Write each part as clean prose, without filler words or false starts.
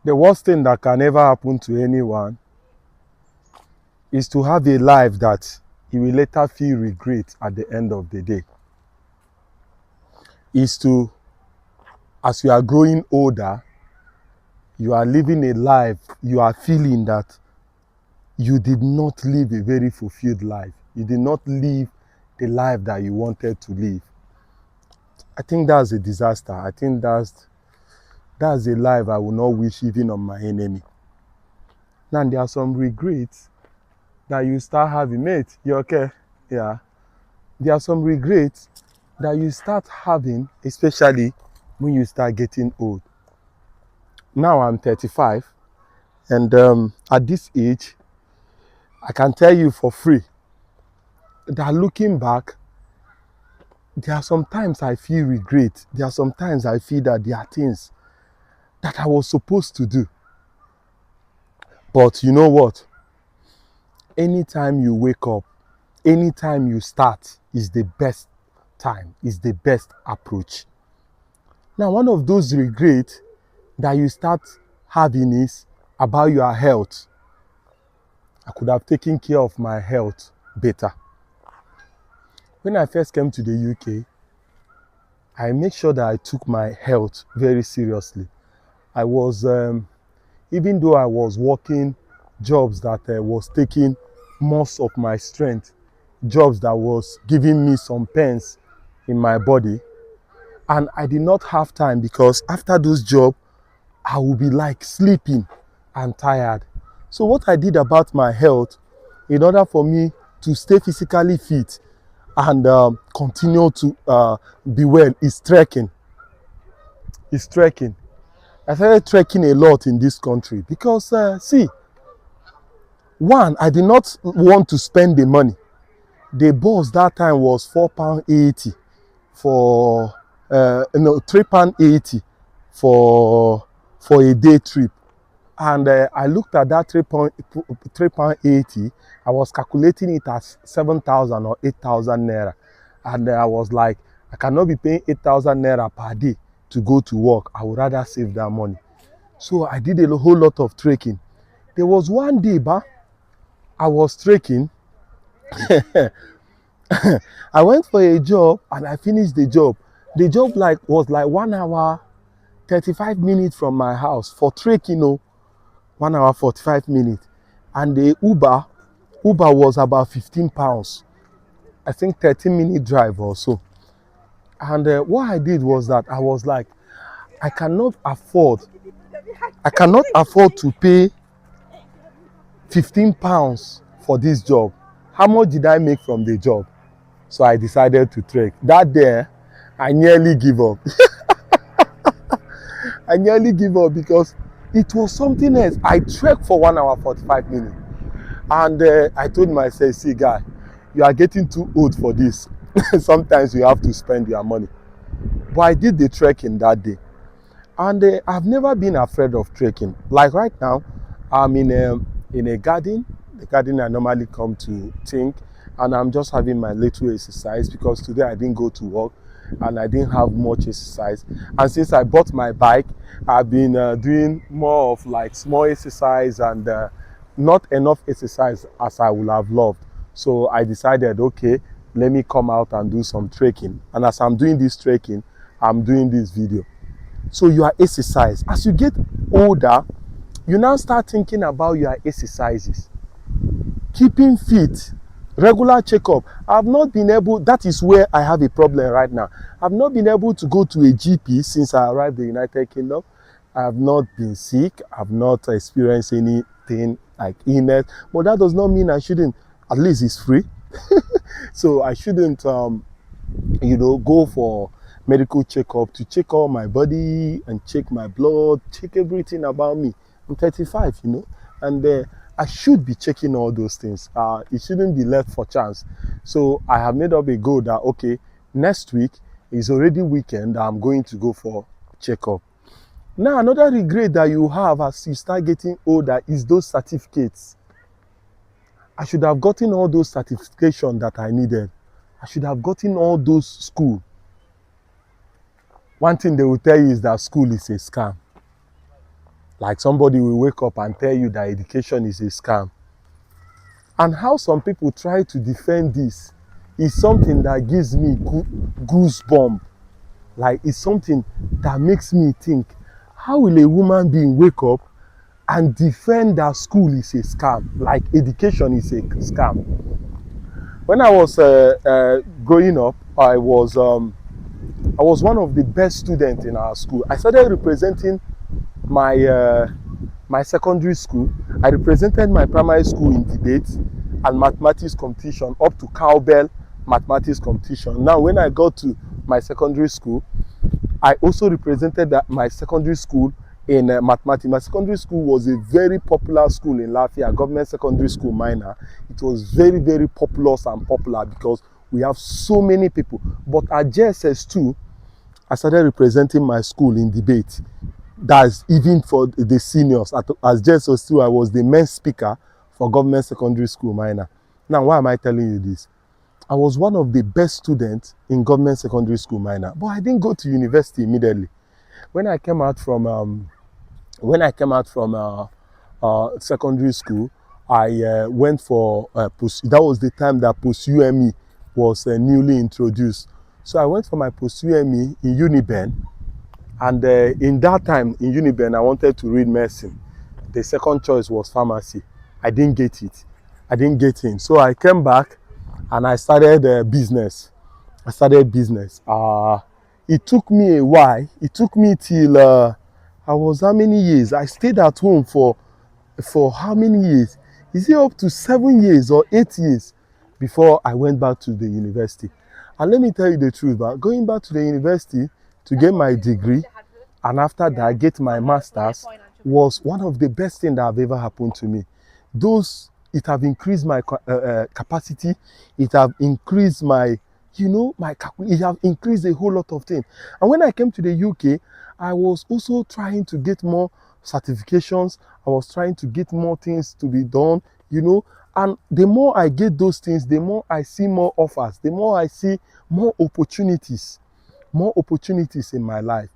The worst thing that can ever happen to anyone is to have a life that he will later feel regret at the end of the day. Is to, as you are growing older, you are living a life, you are feeling that you did not live a very fulfilled life. You did not live the life that you wanted to live. I think that's a disaster. I think that's a life I will not wish even on my enemy. Now there are some regrets that you start having. Mate, you okay? Yeah. There are some regrets that you start having, especially when you start getting old. Now I'm 35, and at this age, I can tell you for free that looking back, there are sometimes I feel regret. There are sometimes I feel that there are things that I was supposed to do. But you know what? Anytime you wake up, anytime you start is the best time, is the best approach. Now, one of those regrets that you start having is about your health. I could have taken care of my health better. When I first came to the UK, I made sure that I took my health very seriously. I was, even though I was working jobs that was taking most of my strength, jobs that was giving me some pains in my body, and I did not have time because after those jobs, I would be like sleeping and tired. So what I did about my health, in order for me to stay physically fit and continue to be well, is trekking. Is trekking. I started trekking a lot in this country because, see, one, I did not want to spend the money. The bus that time was £4.80 for, no, £3.80 for a day trip. And I looked at that £3.80. I was calculating it as 7,000 or 8,000 naira. And I was like, I cannot be paying 8,000 naira per day to go to work. I would rather save that money. So I did a whole lot of trekking. There was one day, I was trekking. I went for a job and I finished the job. The job was like 1 hour, 35 minutes from my house for trekking, 1 hour, 45 minutes. And the Uber was about £15. I think 13-minute drive or so. And what I did was that I was like, I cannot afford to pay £15 for this job. How much did I make from the job? So I decided to trek. That day, I nearly give up. I nearly give up because it was something else. I trekked for 1 hour, 45 minutes. And I told myself, see, guy, you are getting too old for this. Sometimes you have to spend your money. But I did the trekking that day. And I've never been afraid of trekking. Like right now, I'm in a garden. The garden I normally come to think. And I'm just having my little exercise because today I didn't go to work and I didn't have much exercise. And since I bought my bike, I've been doing more of like small exercise and not enough exercise as I would have loved. So I decided, okay, let me come out and do some trekking. And as I'm doing this trekking, I'm doing this video. So you are exercise. As you get older, you now start thinking about your exercises. Keeping fit, regular checkup. I've not been able, that is where I have a problem right now. I've not been able to go to a GP since I arrived in the United Kingdom. I have not been sick. I've not experienced anything like illness. But that does not mean I shouldn't. At least it's free. So I shouldn't, go for medical checkup to check all my body and check my blood, check everything about me. I'm 35, and I should be checking all those things. It shouldn't be left for chance. So I have made up a goal that, okay, next week is already weekend. I'm going to go for checkup. Now, another regret that you have as you start getting older is those certificates. I should have gotten all those certifications that I needed. I should have gotten all those school. One thing they will tell you is that school is a scam. Like somebody will wake up and tell you that education is a scam. And how some people try to defend this is something that gives me goosebumps. Like, it's something that makes me think, how will a woman being wake up and defend that school is a scam, like education is a scam? When I was growing up, I was one of the best students in our school. I started representing my secondary school. I represented my primary school in debate and mathematics competition, up to cowbell mathematics competition. Now, when I got to my secondary school, I also represented my secondary school in mathematics. My secondary school was a very popular school in Lafayette, government secondary school minor. It was very, very populous and popular because we have so many people. But at JSS2, I started representing my school in debate. That's even for the seniors. As JSS2, I was the main speaker for government secondary school minor. Now, why am I telling you this? I was one of the best students in government secondary school minor, but I didn't go to university immediately. When I came out from secondary school, I went for that was the time that post UME was newly introduced. So I went for my post UME in Uniben, and in that time in Uniben, I wanted to read medicine. The second choice was pharmacy. I didn't get it. I didn't get in. So I came back and I started business. It took me a while. It took me till I was how many years? I stayed at home for how many years? Is it up to 7 years or 8 years before I went back to the university? And let me tell you the truth, but going back to the university to get my degree and after that get my master's was one of the best things that have ever happened to me. It have increased my capacity. It have increased my, it have increased a whole lot of things. And when I came to the UK, I was also trying to get more certifications. I was trying to get more things to be done, and the more I get those things, the more I see more offers, the more I see more opportunities in my life.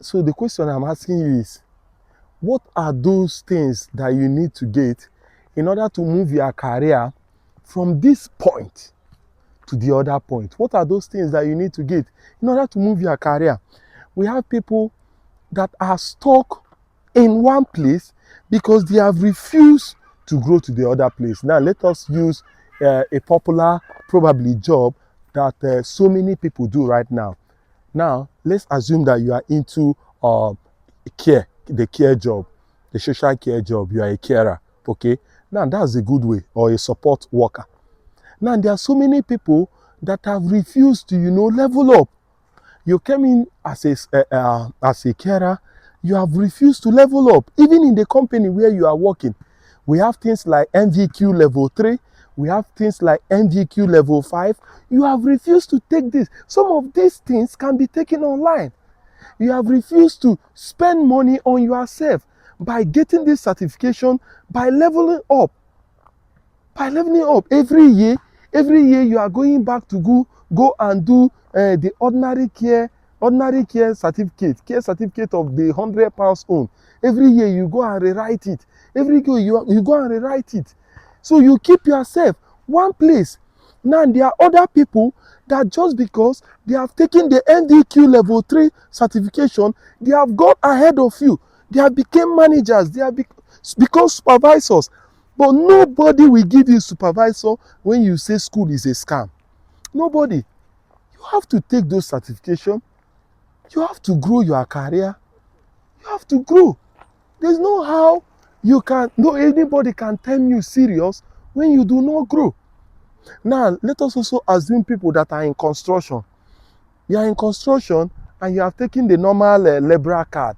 So the question I'm asking you is, what are those things that you need to get in order to move your career from this point to the other point? What are those things that you need to get in order to move your career? We have people that are stuck in one place because they have refused to grow to the other place. Now, let us use a popular, probably job that so many people do right now. Now, let's assume that you are into care, the care job, the social care job. You are a carer, okay? Now, that's a good way, or a support worker. Now, there are so many people that have refused to, level up. You came in as a carer, you have refused to level up. Even in the company where you are working, we have things like NVQ level 3, we have things like NVQ level 5. You have refused to take this. Some of these things can be taken online. You have refused to spend money on yourself by getting this certification, by leveling up. Every year you are going back to go and do the ordinary care certificate of the £100 own. Every year you go and rewrite it. Every year you go and rewrite it. So you keep yourself one place. Now there are other people that just because they have taken the NDQ level 3 certification, they have gone ahead of you. They have become managers. They have become supervisors. But nobody will give you supervisor when you say school is a scam. Nobody. You have to take those certifications. You have to grow your career. You have to grow. There's no how anybody can term you serious when you do not grow. Now, let us also assume people that are in construction. You are in construction and you have taken the normal laborer card.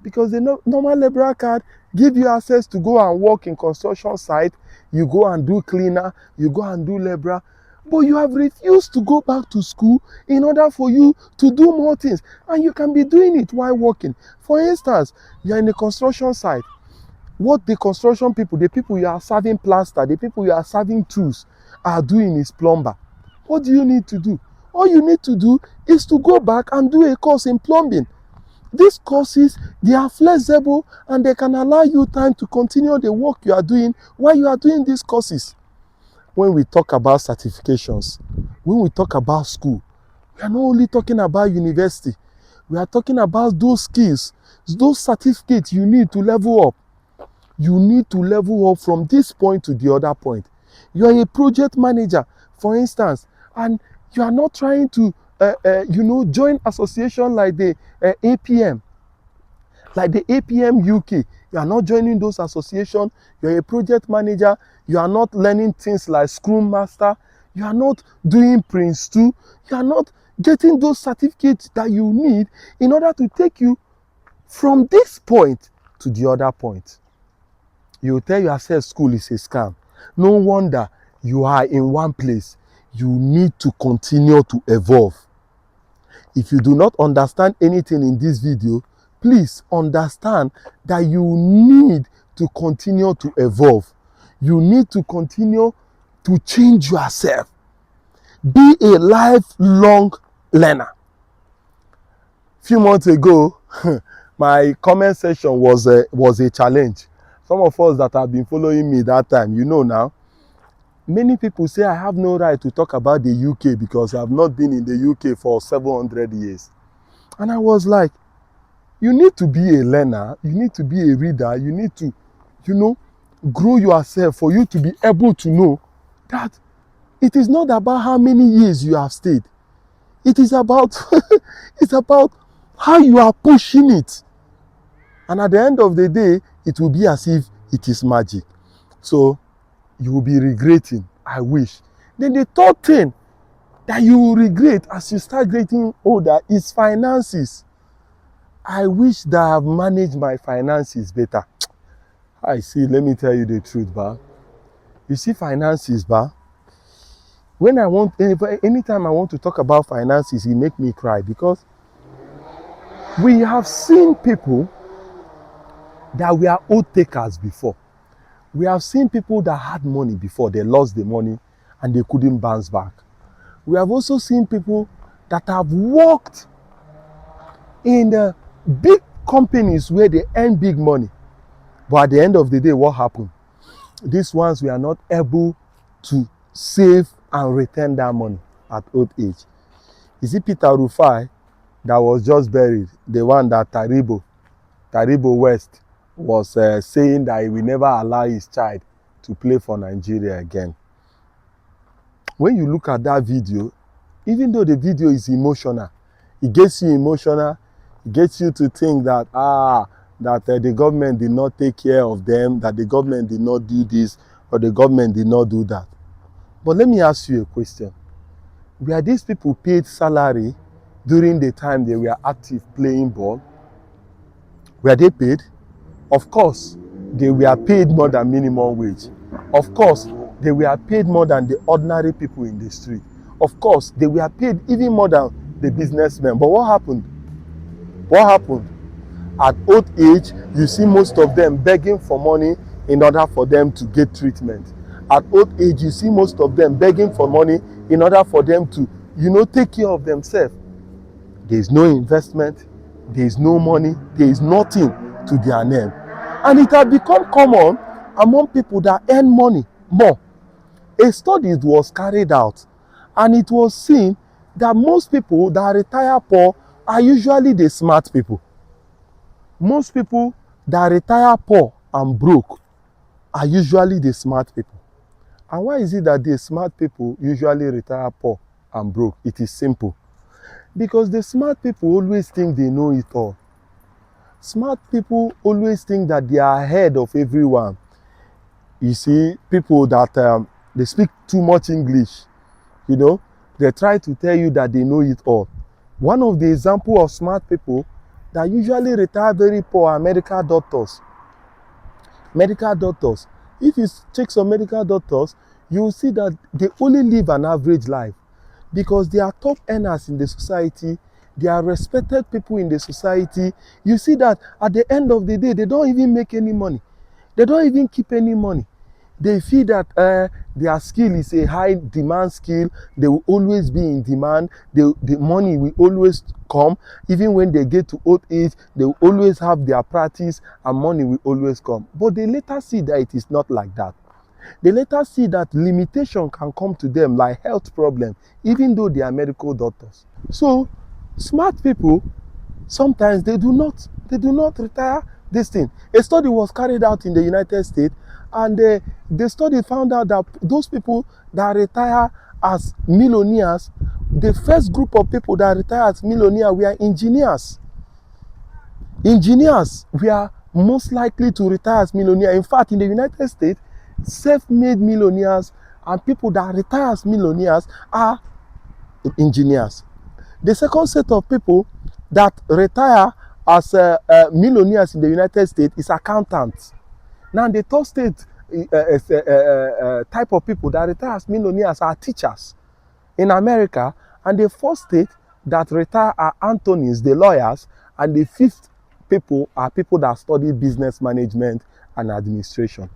Because the normal laborer card give you access to go and work in construction site. You go and do cleaner, you go and do laborer. But you have refused to go back to school in order for you to do more things. And you can be doing it while working. For instance, you are in a construction site. What the construction people, the people you are serving plaster, the people you are serving tools are doing is plumber. What do you need to do? All you need to do is to go back and do a course in plumbing. These courses, they are flexible and they can allow you time to continue the work you are doing while you are doing these courses. When we talk about certifications, when we talk about school, we are not only talking about university. We are talking about those skills, those certificates you need to level up. You need to level up from this point to the other point. You are a project manager, for instance, and you are not trying to, join association like the APM, like the APM UK. You are not joining those associations. You are a project manager. You are not learning things like Scrum Master. You are not doing Prince 2. You are not getting those certificates that you need in order to take you from this point to the other point. You tell yourself school is a scam. No wonder you are in one place. You need to continue to evolve. If you do not understand anything in this video, please understand that you need to continue to evolve. You need to continue to change yourself. Be a lifelong learner. A few months ago, my comment section was a challenge. Some of us that have been following me that time, you know now, many people say I have no right to talk about the UK because I have not been in the UK for 700 years. And I was like, you need to be a learner, you need to be a reader, you need to, grow yourself for you to be able to know that it is not about how many years you have stayed. It is about, it's about how you are pushing it. And at the end of the day, it will be as if it is magic. So you will be regretting, I wish. Then the third thing that you will regret as you start getting older is finances. I wish that I have managed my finances better. I see, let me tell you the truth, ba. You see finances, ba. Anytime I want to talk about finances, it makes me cry because we have seen people that were oath takers before. We have seen people that had money before, they lost the money and they couldn't bounce back. We have also seen people that have worked in the big companies where they earn big money. But at the end of the day, what happened? These ones were not able to save and return that money at old age. Is it Peter Rufai that was just buried? The one that Taribo West was saying that he will never allow his child to play for Nigeria again. When you look at that video, even though the video is emotional, it gets you emotional, it gets you to think that, the government did not take care of them, that the government did not do this, or the government did not do that. But let me ask you a question. Were these people paid salary during the time they were active playing ball? Were they paid? Of course, they were paid more than minimum wage. Of course, they were paid more than the ordinary people in the street. Of course, they were paid even more than the businessmen. But what happened? What happened? At old age, you see most of them begging for money in order for them to get treatment. At old age, you see most of them begging for money in order for them to, take care of themselves. There is no investment, there is no money, there is nothing to their name. And it has become common among people that earn money more. A study was carried out and it was seen that most people that retire poor are usually the smart people. Most people that retire poor and broke are usually the smart people. And why is it that the smart people usually retire poor and broke? It is simple. Because the smart people always think they know it all. Smart people always think that they are ahead of everyone. You see, people that they speak too much English, they try to tell you that they know it all. One of the examples of smart people that usually retire very poor are medical doctors. Medical doctors. If you check some medical doctors, you will see that they only live an average life because they are top earners in the society. They are respected people in the society. You see that at the end of the day, they don't even make any money. They don't even keep any money. They feel that their skill is a high demand skill. They will always be in demand. The money will always come. Even when they get to old age, they will always have their practice and money will always come. But they later see that it is not like that. They later see that limitation can come to them like health problem, even though they are medical doctors. So smart people, sometimes they do not retire this thing. A study was carried out in the United States, and the study found out that those people that retire as millionaires, the first group of people that retire as millionaires were engineers. Engineers were most likely to retire as millionaires. In fact, in the United States, self-made millionaires and people that retire as millionaires are engineers. The second set of people that retire as millionaires in the United States is accountants. Now, the third state type of people that retire as millionaires are teachers in America, and the fourth state that retire are attorneys, the lawyers, and the fifth people are people that study business management and administration.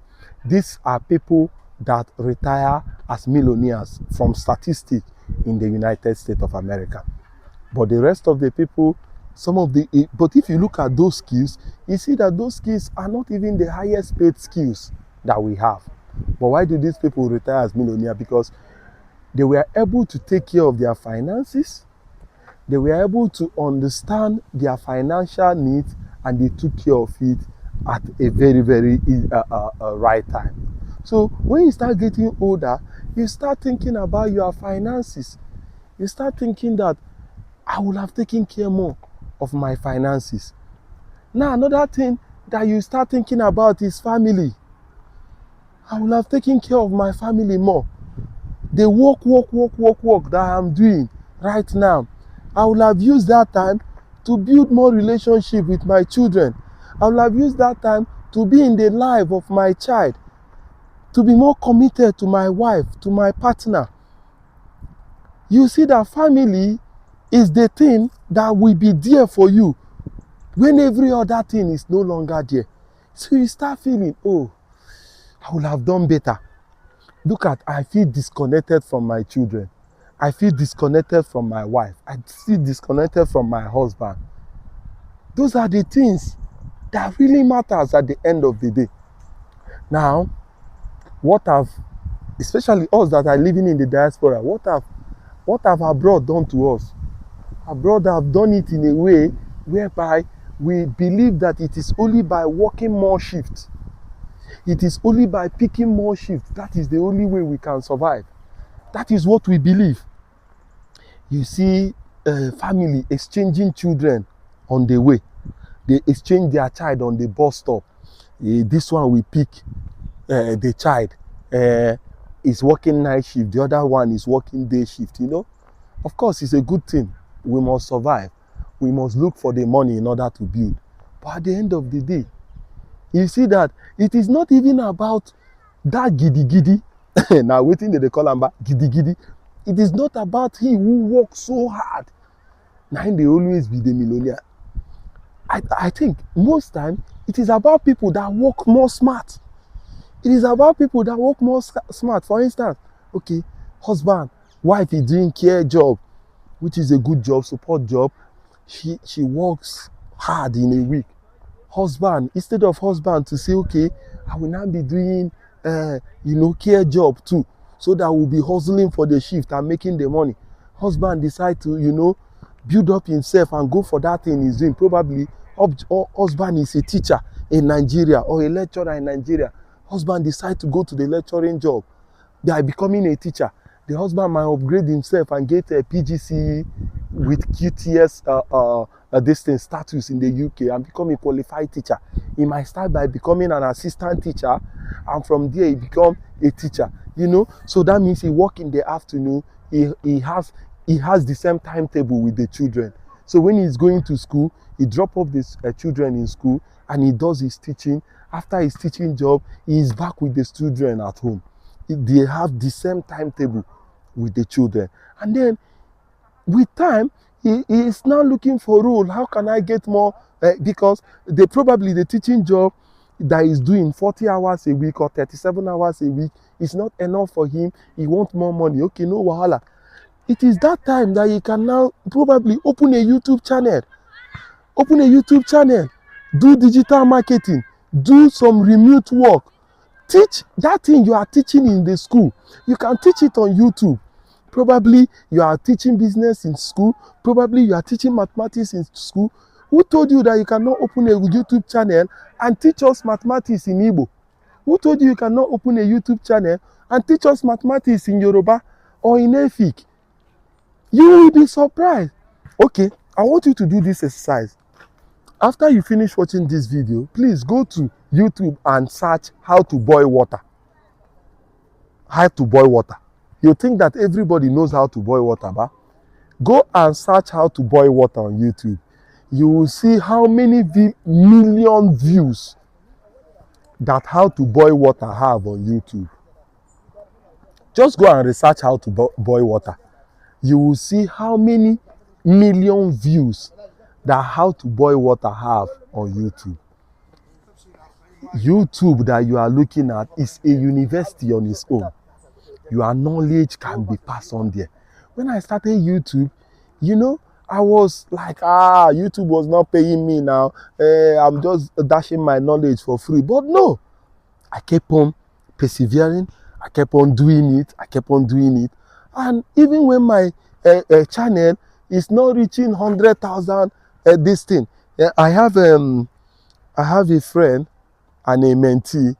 These are people that retire as millionaires from statistics in the United States of America. But the rest of the people, but if you look at those skills, you see that those skills are not even the highest paid skills that we have. But why do these people retire as millionaires? Because they were able to take care of their finances, they were able to understand their financial needs, and they took care of it at a very, very right time. So when you start getting older, you start thinking about your finances. You start thinking that I will have taken care more of my finances. Now, another thing that you start thinking about is family. I will have taken care of my family more. The work that I'm doing right now, I will have used that time to build more relationship with my children. I will have used that time to be in the life of my child, to be more committed to my wife, to my partner. You see that family is the thing that will be there for you when every other thing is no longer there. So you start feeling, oh, I would have done better. Look at, I feel disconnected from my children. I feel disconnected from my wife. I feel disconnected from my husband. Those are the things that really matters at the end of the day. Now, especially us that are living in the diaspora, what have abroad done to us? Abroad have done it in a way whereby we believe that it is only by working more shifts. It is only by picking more shifts. That is the only way we can survive. That is what we believe. You see family exchanging children on the way. They exchange their child on the bus stop. This one will pick the child. Is working night shift. The other one is working day shift. Of course, it's a good thing. We must survive. We must look for the money in order to build. But at the end of the day, you see that it is not even about that giddy. Now, waiting that they call him giddy. It is not about he who works so hard. Now, they always be the millionaire. I think most time it is about people that work more smart. It is about people that work more smart. For instance, okay, husband, wife is doing care job, which is a good job, support job. She works hard in a week. Husband, instead of husband to say, okay, I will now be doing, care job too, so that we'll be hustling for the shift and making the money. Husband decide to, build up himself and go for that thing he's doing. Probably, husband is a teacher in Nigeria or a lecturer in Nigeria. Husband decide to go to the lecturing job. They are becoming a teacher. The husband might upgrade himself and get a PGCE with QTS distance status in the UK and become a qualified teacher. He might start by becoming an assistant teacher, and from there he become a teacher. So that means he work in the afternoon. He has the same timetable with the children. So when he's going to school, he drop off the children in school and he does his teaching. After his teaching job, he is back with the children at home. They have the same timetable with the children. And then with time, he is now looking for role. How can I get more? Because the teaching job that is doing 40 hours a week or 37 hours a week is not enough for him. He wants more money. Okay, no wahala. It is that time that you can now probably open a YouTube channel. Open a YouTube channel. Do digital marketing. Do some remote work. Teach that thing you are teaching in the school. You can teach it on YouTube. Probably you are teaching business in school. Probably you are teaching mathematics in school. Who told you that you cannot open a YouTube channel and teach us mathematics in Igbo? Who told you cannot open a YouTube channel and teach us mathematics in Yoruba or in Efik? You will be surprised. Okay, I want you to do this exercise. After you finish watching this video, please go to YouTube and search how to boil water. How to boil water. You think that everybody knows how to boil water, but go and search how to boil water on YouTube. You will see how many million views that how to boil water have on YouTube. Just go and research how to boil water. You will see how many million views that how to boil water have on YouTube. YouTube that you are looking at is a university on its own. Your knowledge can be passed on there. When I started YouTube, you know, I was like, YouTube was not paying me now. I'm just dashing my knowledge for free. But no, I kept on persevering. I kept on doing it. I kept on doing it. And even when my channel is not reaching 100,000, this thing, I have a friend and a mentee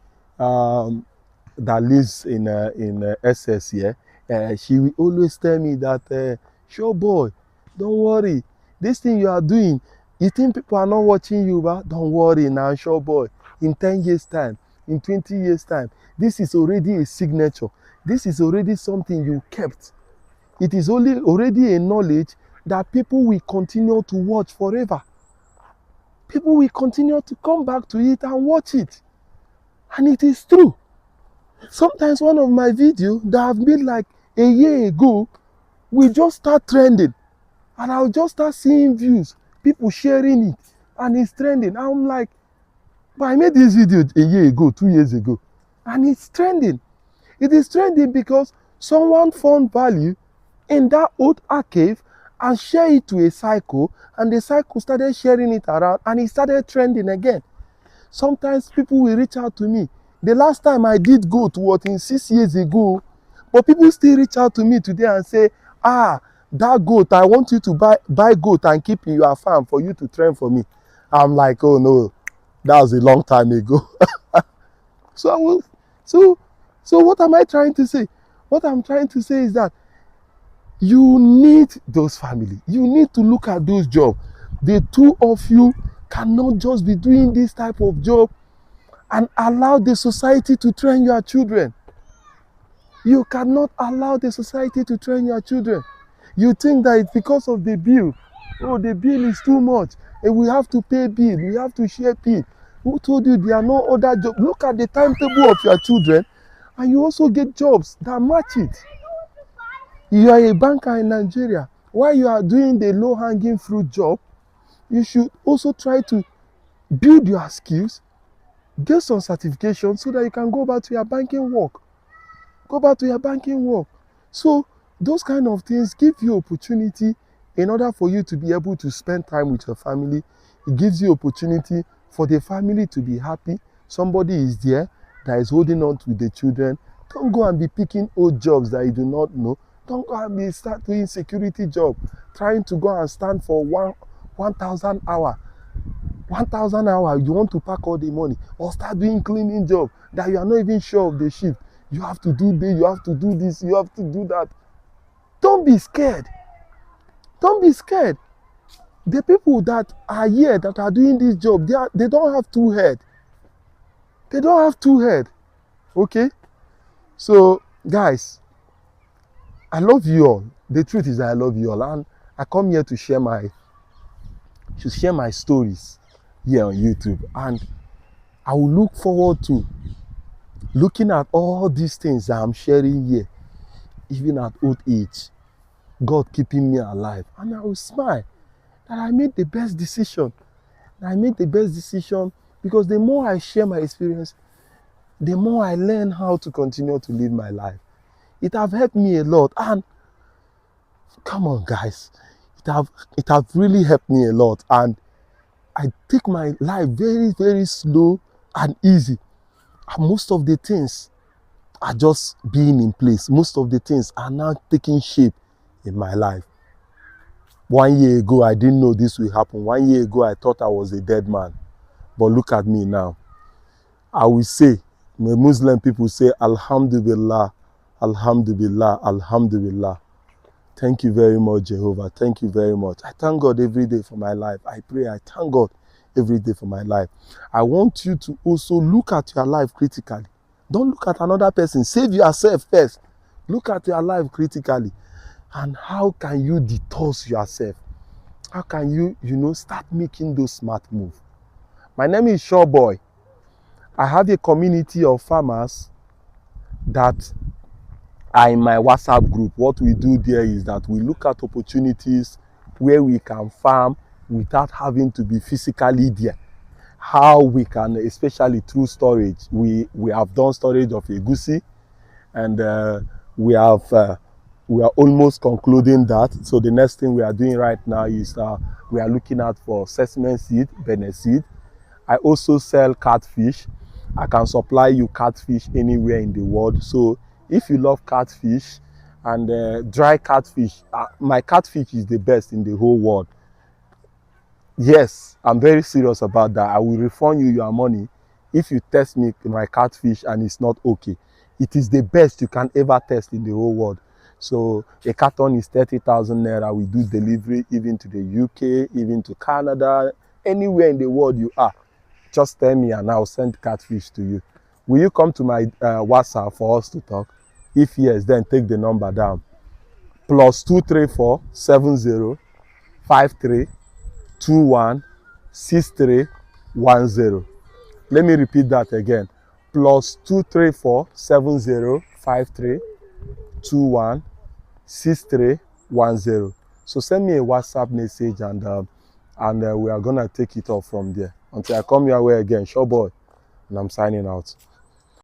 that lives in SS here. She will always tell me that, sure boy, don't worry. This thing you are doing, you think people are not watching you, but don't worry now, sure boy. In 10 years' time, in 20 years' time, this is already a signature. This is already something you kept. It is already a knowledge that people will continue to watch forever. People will continue to come back to it and watch it. And it is true. Sometimes one of my videos that I've made like a year ago will just start trending. And I'll just start seeing views, people sharing it, and it's trending. I'm like, but I made this video a year ago, 2 years ago, and it's trending. It is trending because someone found value in that old archive and shared it to a cycle, and the cycle started sharing it around, and it started trending again. Sometimes people will reach out to me. The last time I did goat was in 6 years ago, but people still reach out to me today and say, that goat, I want you to buy goat and keep in your farm for you to train for me. I'm like, oh no, that was a long time ago. So what am I trying to say? What I'm trying to say is that you need those families. You need to look at those jobs. The two of you cannot just be doing this type of job and allow the society to train your children. You cannot allow the society to train your children. You think that it's because of the bill. Oh, the bill is too much. And we have to pay bill. We have to share bill. Who told you there are no other jobs? Look at the timetable of your children and you also get jobs that match it. You are a banker in Nigeria. While you are doing the low-hanging fruit job, you should also try to build your skills, get some certification so that you can go back to your banking work. Go back to your banking work. So those kind of things give you opportunity in order for you to be able to spend time with your family. It gives you opportunity for the family to be happy. Somebody is there that is holding on to the children. Don't go and be picking old jobs that you do not know. Don't go and start doing security job, trying to go and stand for 1,000 hours. 1,000 hours, you want to pack all the money, or start doing cleaning job that you are not even sure of the shift. You have to do this, you have to do this, you have to do that. Don't be scared. Don't be scared. The people that are here that are doing this job, they don't have two heads. They don't have two heads. Okay? So, guys, I love you all. The truth is I love you all. And I come here to share my stories here on YouTube. And I will look forward to looking at all these things that I'm sharing here, even at old age. God keeping me alive. And I will smile that I made the best decision. I made the best decision Because the more I share my experience, the more I learn how to continue to live my life. It have helped me a lot. And come on, guys, it have really helped me a lot. And I take my life very, very slow and easy. And most of the things are just being in place. Most of the things are now taking shape in my life. 1 year ago, I didn't know this will happen. 1 year ago, I thought I was a dead man. But look at me now. I will say, the Muslim people say, Alhamdulillah, Alhamdulillah, Alhamdulillah. Thank you very much, Jehovah. Thank you very much. I thank God every day for my life. I pray, I thank God every day for my life. I want you to also look at your life critically. Don't look at another person. Save yourself first. Look at your life critically. And how can you detox yourself? How can you, start making those smart moves? My name is Showboy. I have a community of farmers that are in my WhatsApp group. What we do there is that we look at opportunities where we can farm without having to be physically there. How we can, especially through storage. We have done storage of egusi, and we are almost concluding that. So the next thing we are doing right now is we are looking at for sesame seed, bene seed. I also sell catfish. I can supply you catfish anywhere in the world. So if you love catfish and dry catfish, my catfish is the best in the whole world. Yes, I'm very serious about that. I will refund you your money if you test me my catfish and it's not okay. It is the best you can ever test in the whole world. So a carton is 30,000 naira. We do delivery even to the UK, even to Canada, anywhere in the world you are. Just tell me and I'll send catfish to you. Will you come to my WhatsApp for us to talk? If yes, then take the number down. +234 70 53 21 6310. Let me repeat that again. +234 70 53 21 6310. So send me a WhatsApp message and we are gonna take it off from there. Until I come your way again, Showboy, and I'm signing out.